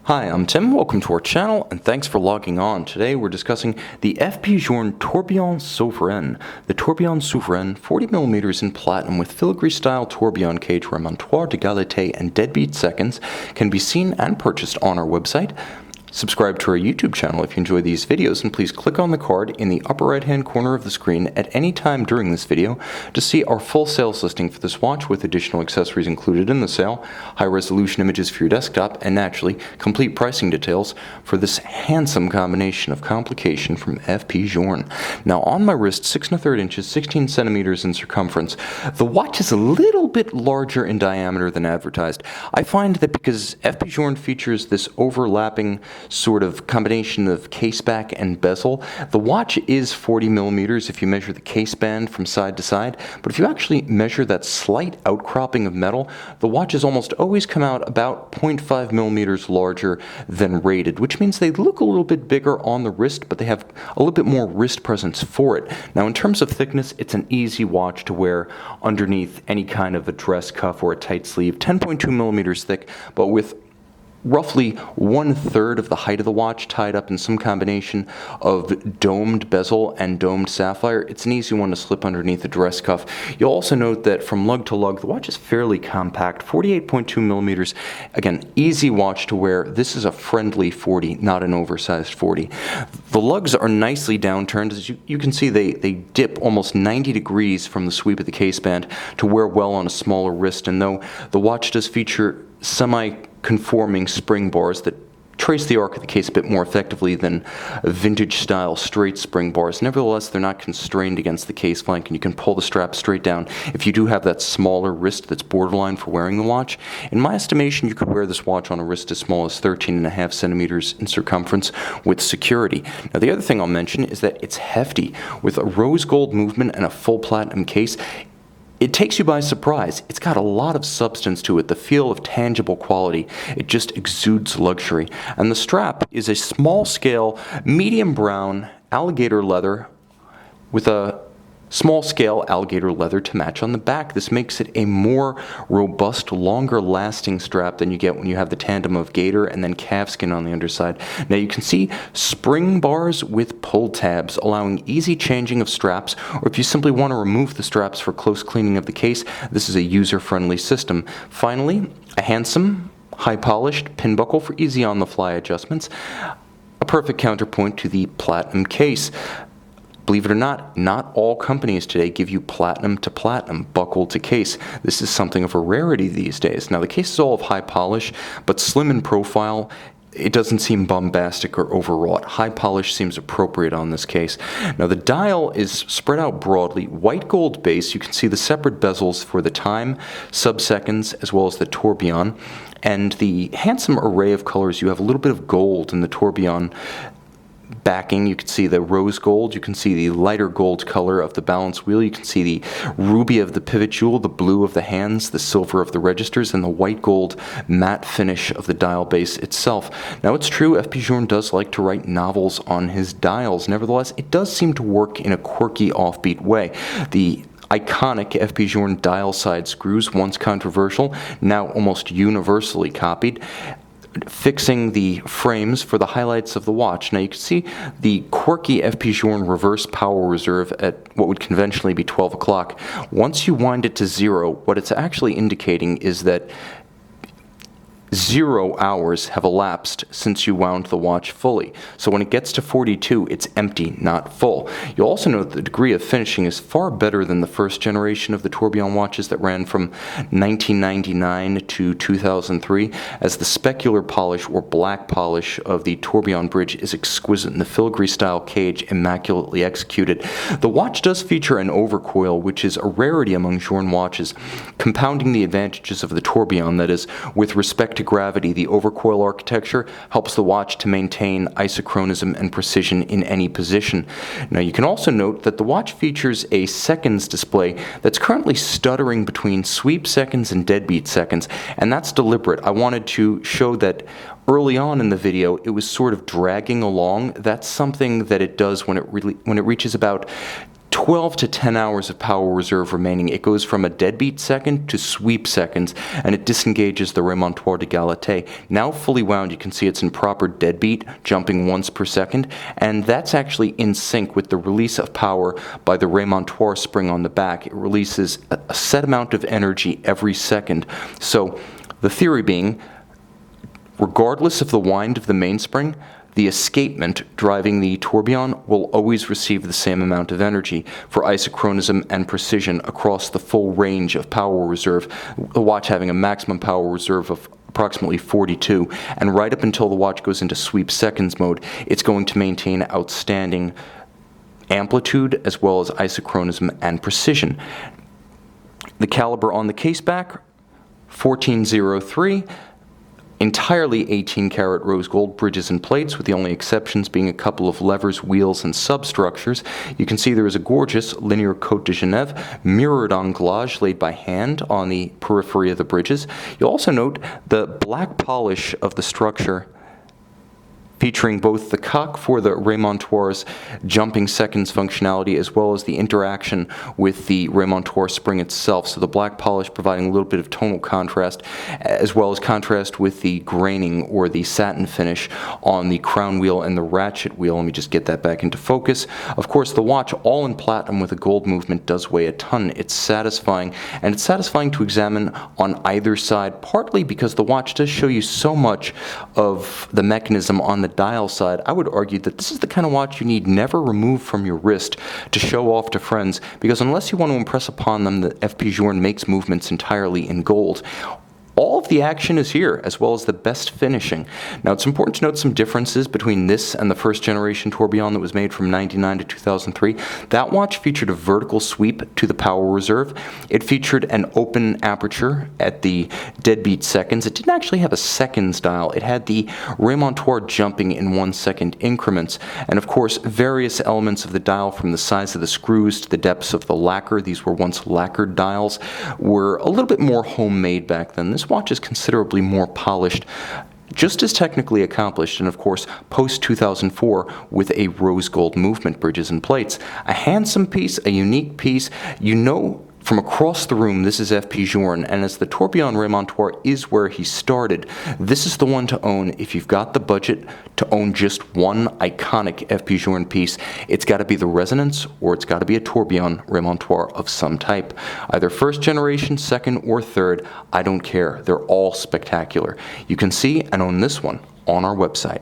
Hi, I'm Tim, welcome to our channel, and thanks for logging on. Today we're discussing the FP Journe Tourbillon Souverain. The Tourbillon Souverain, 40mm in platinum with filigree-style tourbillon cage remontoir d'égalité and deadbeat seconds, can be seen and purchased on our website. Subscribe to our YouTube channel if you enjoy these videos, and please click on the card in the upper right hand corner of the screen at any time during this video to see our full sales listing for this watch with additional accessories included in the sale, high resolution images for your desktop, and naturally complete pricing details for this handsome combination of complication from FP Journe. Now on my wrist, 6 1/3 inches, 16 centimeters in circumference, the watch is a little bit larger in diameter than advertised. I find that because FP Journe features this overlapping sort of combination of case back and bezel. The watch is 40mm if you measure the case band from side to side, but if you actually measure that slight outcropping of metal, the watches almost always come out about 0.5mm larger than rated, which means they look a little bit bigger on the wrist, but they have a little bit more wrist presence for it. Now in terms of thickness, it's an easy watch to wear underneath any kind of a dress cuff or a tight sleeve, 10.2mm thick, but with roughly 1/3 of the height of the watch tied up in some combination of domed bezel and domed sapphire. It's an easy one to slip underneath a dress cuff. You'll also note that from lug to lug, the watch is fairly compact, 48.2mm. Again, easy watch to wear. This is a friendly 40, not an oversized 40. The lugs are nicely downturned. As you can see, they dip almost 90 degrees from the sweep of the case band to wear well on a smaller wrist. And though the watch does feature semi-conforming spring bars that trace the arc of the case a bit more effectively than vintage-style straight spring bars, nevertheless, they're not constrained against the case flank, and you can pull the strap straight down if you do have that smaller wrist that's borderline for wearing the watch. In my estimation, you could wear this watch on a wrist as small as 13.5 centimeters in circumference with security. Now, the other thing I'll mention is that it's hefty. With a rose gold movement and a full platinum case, it takes you by surprise. It's got a lot of substance to it, the feel of tangible quality. It just exudes luxury. And the strap is a small scale, medium brown alligator leather with a small scale alligator leather to match on the back. This makes it a more robust, longer lasting strap than you get when you have the tandem of gator and then calfskin on the underside. Now you can see spring bars with pull tabs, allowing easy changing of straps, or if you simply want to remove the straps for close cleaning of the case, this is a user-friendly system. Finally, a handsome, high-polished pin buckle for easy on-the-fly adjustments, a perfect counterpoint to the platinum case. Believe it or not, not all companies today give you platinum to platinum, buckle to case. This is something of a rarity these days. Now, the case is all of high polish, but slim in profile. It doesn't seem bombastic or overwrought. High polish seems appropriate on this case. Now, the dial is spread out broadly, white gold base. You can see the separate bezels for the time, sub-seconds, as well as the tourbillon. And the handsome array of colors, you have a little bit of gold in the tourbillon backing. You can see the rose gold, you can see the lighter gold color of the balance wheel, you can see the ruby of the pivot jewel, the blue of the hands, the silver of the registers, and the white gold matte finish of the dial base itself. Now it's true, FP Journe does like to write novels on his dials. Nevertheless, it does seem to work in a quirky, offbeat way. The iconic FP Journe dial side screws, once controversial, now almost universally copied, fixing the frames for the highlights of the watch. Now you can see the quirky FP Journe reverse power reserve at what would conventionally be 12 o'clock. Once you wind it to 0, what it's actually indicating is that 0 hours have elapsed since you wound the watch fully. So when it gets to 42, it's empty, not full. You'll also note the degree of finishing is far better than the first generation of the tourbillon watches that ran from 1999 to 2003, as the specular polish or black polish of the tourbillon bridge is exquisite and the filigree style cage immaculately executed. The watch does feature an overcoil, which is a rarity among Journe watches, compounding the advantages of the tourbillon. That is, with respect to gravity, the overcoil architecture helps the watch to maintain isochronism and precision in any position. Now you can also note that the watch features a seconds display that's currently stuttering between sweep seconds and deadbeat seconds, and that's deliberate. I wanted to show that early on in the video it was sort of dragging along. That's something that it does when it reaches about 12 to 10 hours of power reserve remaining. It goes from a deadbeat second to sweep seconds, and it disengages the remontoir de galette. Now fully wound, you can see it's in proper deadbeat, jumping once per second, and that's actually in sync with the release of power by the remontoir spring on the back. It releases a set amount of energy every second. So the theory being, regardless of the wind of the mainspring, the escapement driving the tourbillon will always receive the same amount of energy for isochronism and precision across the full range of power reserve, the watch having a maximum power reserve of approximately 42, and right up until the watch goes into sweep seconds mode, it's going to maintain outstanding amplitude as well as isochronism and precision. The caliber on the case back, 1403, entirely 18-karat rose gold bridges and plates, with the only exceptions being a couple of levers, wheels, and substructures. You can see there is a gorgeous linear Côte de Genève mirrored anglage laid by hand on the periphery of the bridges. You'll also note the black polish of the structure, featuring both the cock for the remontoir's jumping seconds functionality as well as the interaction with the remontoir spring itself. So the black polish providing a little bit of tonal contrast as well as contrast with the graining or the satin finish on the crown wheel and the ratchet wheel. Let me just get that back into focus. Of course, the watch, all in platinum with a gold movement, does weigh a ton. It's satisfying, and it's satisfying to examine on either side, partly because the watch does show you so much of the mechanism on the dial side. I would argue that this is the kind of watch you need never remove from your wrist to show off to friends, because unless you want to impress upon them that FP Journe makes movements entirely in gold, all of the action is here, as well as the best finishing. Now, it's important to note some differences between this and the first generation tourbillon that was made from 1999 to 2003. That watch featured a vertical sweep to the power reserve. It featured an open aperture at the deadbeat seconds. It didn't actually have a seconds dial. It had the remontoir jumping in 1 second increments. And of course, various elements of the dial, from the size of the screws to the depths of the lacquer, these were once lacquered dials, were a little bit more homemade back then. This watch is considerably more polished, just as technically accomplished, and of course post-2004 with a rose gold movement, bridges and plates. A handsome piece, a unique piece. You know from across the room this is FP Journe, and as the tourbillon remontoir is where he started, this is the one to own if you've got the budget to own just one iconic FP Journe piece. It's got to be the Resonance, or it's got to be a tourbillon remontoir of some type. Either first generation, second, or third, I don't care. They're all spectacular. You can see and own this one on our website.